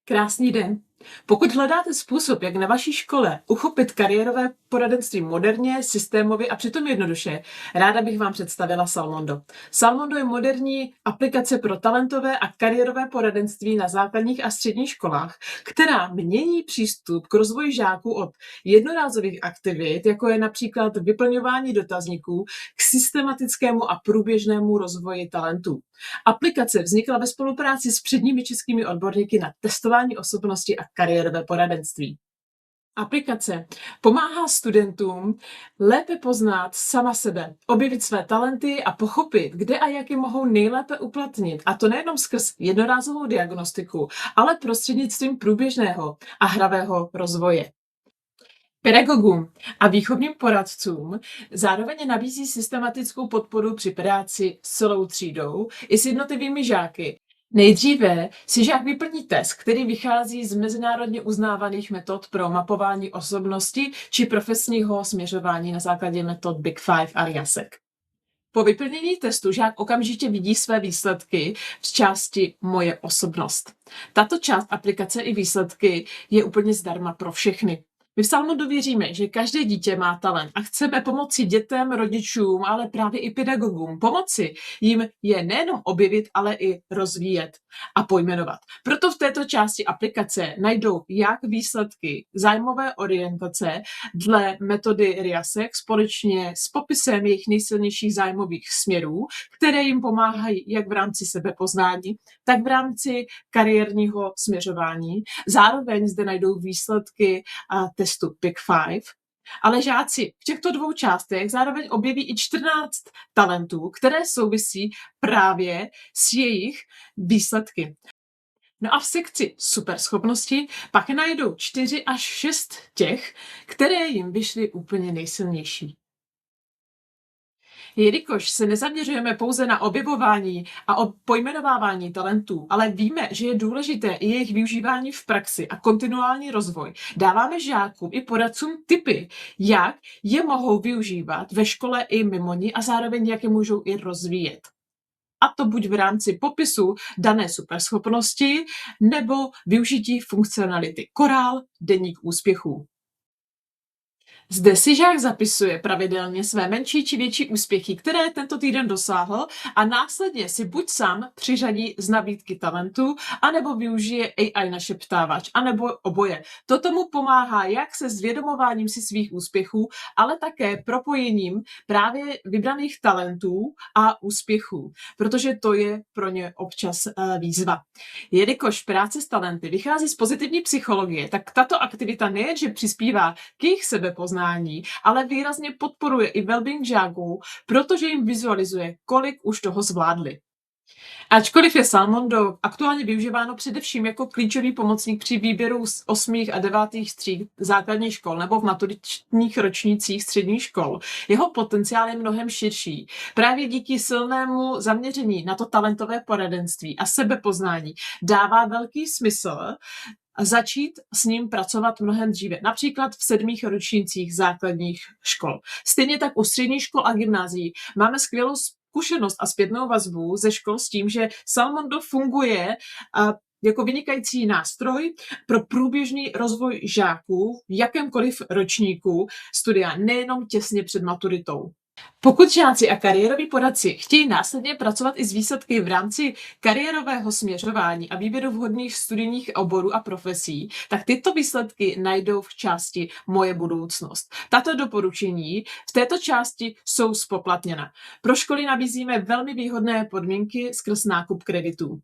Krásný den. Pokud hledáte způsob, jak na vaší škole uchopit kariérové poradenství moderně, systémově a přitom jednoduše, ráda bych vám představila Salmondo. Salmondo je moderní aplikace pro talentové a kariérové poradenství na základních a středních školách, která mění přístup k rozvoji žáků od jednorázových aktivit, jako je například vyplňování dotazníků, k systematickému a průběžnému rozvoji talentů. Aplikace vznikla ve spolupráci s předními českými odborníky na testování osobnosti a kariérové poradenství. Aplikace pomáhá studentům lépe poznat sama sebe, objevit své talenty a pochopit, kde a jak je mohou nejlépe uplatnit. A to nejenom skrz jednorázovou diagnostiku, ale prostřednictvím průběžného a hravého rozvoje. Pedagogům a výchovným poradcům zároveň nabízí systematickou podporu při práci s celou třídou i s jednotlivými žáky. Nejdříve si žák vyplní test, který vychází z mezinárodně uznávaných metod pro mapování osobnosti či profesního směřování na základě metod Big Five a RIASEC. Po vyplnění testu žák okamžitě vidí své výsledky v části Moje osobnost. Tato část aplikace i výsledky je úplně zdarma pro všechny. My v Salmondu věříme, že každé dítě má talent a chceme pomoci dětem, rodičům, ale právě i pedagogům. Pomoci jim je nejenom objevit, ale i rozvíjet a pojmenovat. Proto v této části aplikace najdou jak výsledky zájmové orientace dle metody RIASEC společně s popisem jejich nejsilnějších zájmových směrů, které jim pomáhají jak v rámci sebepoznání, tak v rámci kariérního směřování. Zároveň zde najdou výsledky testu Big Five, ale žáci v těchto dvou částech zároveň objeví i 14 talentů, které souvisí právě s jejich výsledky. No a v sekci superschopnosti pak najdou 4 až 6 těch, které jim vyšly úplně nejsilnější. Jelikož se nezaměřujeme pouze na objevování a pojmenovávání talentů, ale víme, že je důležité i jejich využívání v praxi a kontinuální rozvoj, dáváme žákům i poradcům tipy, jak je mohou využívat ve škole i mimo ní a zároveň jak je můžou i rozvíjet. A to buď v rámci popisu dané superschopnosti nebo využití funkcionality Korál, deník úspěchů. Zde si žák zapisuje pravidelně své menší či větší úspěchy, které tento týden dosáhl a následně si buď sám přiřadí z nabídky talentu, anebo využije AI našeptávač, anebo oboje. To tomu pomáhá jak se zvědomováním si svých úspěchů, ale také propojením právě vybraných talentů a úspěchů, protože to je pro ně občas výzva. Jelikož práce s talenty vychází z pozitivní psychologie, tak tato aktivita nejenže přispívá k jejich sebepoznání, ale výrazně podporuje i well-being žáků, protože jim vizualizuje, kolik už toho zvládli. Ačkoliv je Salmondo aktuálně využíváno především jako klíčový pomocník při výběru z 8. a 9. tříd základních škol nebo v maturitních ročnících středních škol, jeho potenciál je mnohem širší. Právě díky silnému zaměření na to talentové poradenství a sebepoznání dává velký smysl začít s ním pracovat mnohem dříve, například v 7. ročnících základních škol. Stejně tak u středních škol a gymnázií máme skvělou zkušenost a zpětnou vazbu ze škol s tím, že Salmondo funguje jako vynikající nástroj pro průběžný rozvoj žáků v jakémkoliv ročníku studia, nejenom těsně před maturitou. Pokud žáci a kariéroví poradci chtějí následně pracovat i s výsledky v rámci kariérového směřování a výběru vhodných studijních oborů a profesí, tak tyto výsledky najdou v části Moje budoucnost. Tato doporučení v této části jsou zpoplatněna. Pro školy nabízíme velmi výhodné podmínky skrz nákup kreditů.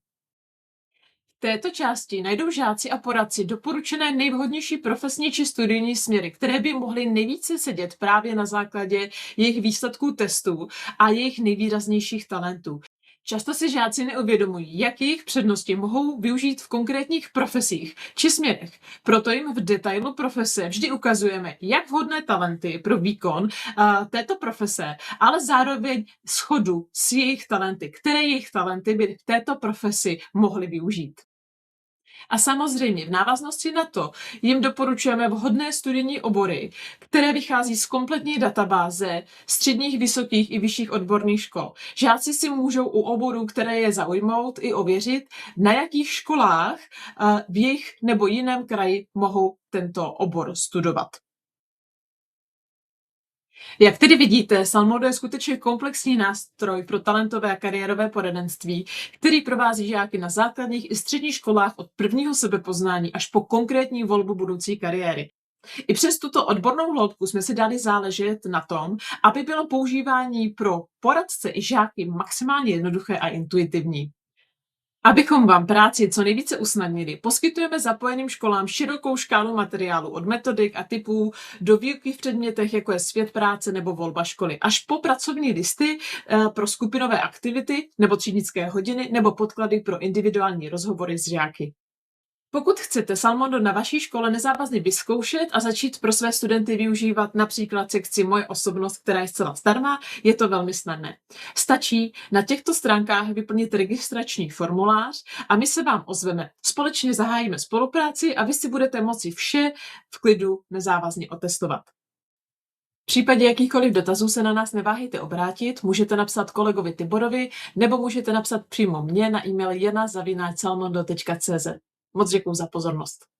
V této části najdou žáci a poradci doporučené nejvhodnější profesní či studijní směry, které by mohly nejvíce sedět právě na základě jejich výsledků testů a jejich nejvýraznějších talentů. Často si žáci neuvědomují, jak jejich přednosti mohou využít v konkrétních profesích či směrech. Proto jim v detailu profese vždy ukazujeme, jak vhodné talenty pro výkon této profese, ale zároveň shodu s jejich talenty, které jejich talenty by v této profesi mohly využít. A samozřejmě v návaznosti na to jim doporučujeme vhodné studijní obory, které vychází z kompletní databáze středních, vysokých i vyšších odborných škol. Žáci si můžou u oborů, které je zaujmout, i ověřit, na jakých školách v jejich nebo jiném kraji mohou tento obor studovat. Jak tedy vidíte, Salmodo je skutečně komplexní nástroj pro talentové a kariérové poradenství, který provází žáky na základních i středních školách od prvního sebepoznání až po konkrétní volbu budoucí kariéry. I přes tuto odbornou hloubku jsme si dali záležet na tom, aby bylo používání pro poradce i žáky maximálně jednoduché a intuitivní. Abychom vám práci co nejvíce usnadnili, poskytujeme zapojeným školám širokou škálu materiálu od metodik a typů do výuky v předmětech, jako je svět práce nebo volba školy, až po pracovní listy pro skupinové aktivity nebo třídnické hodiny nebo podklady pro individuální rozhovory s žáky. Pokud chcete Salmondo na vaší škole nezávazně vyzkoušet a začít pro své studenty využívat například sekci Moje osobnost, která je zcela zdarma, je to velmi snadné. Stačí na těchto stránkách vyplnit registrační formulář a my se vám ozveme. Společně zahájíme spolupráci a vy si budete moci vše v klidu nezávazně otestovat. V případě jakýchkoliv dotazů se na nás neváhejte obrátit, můžete napsat kolegovi Tiborovi nebo můžete napsat přímo mně na e-mail jana@salmondo.cz. Moc děkuju za pozornost.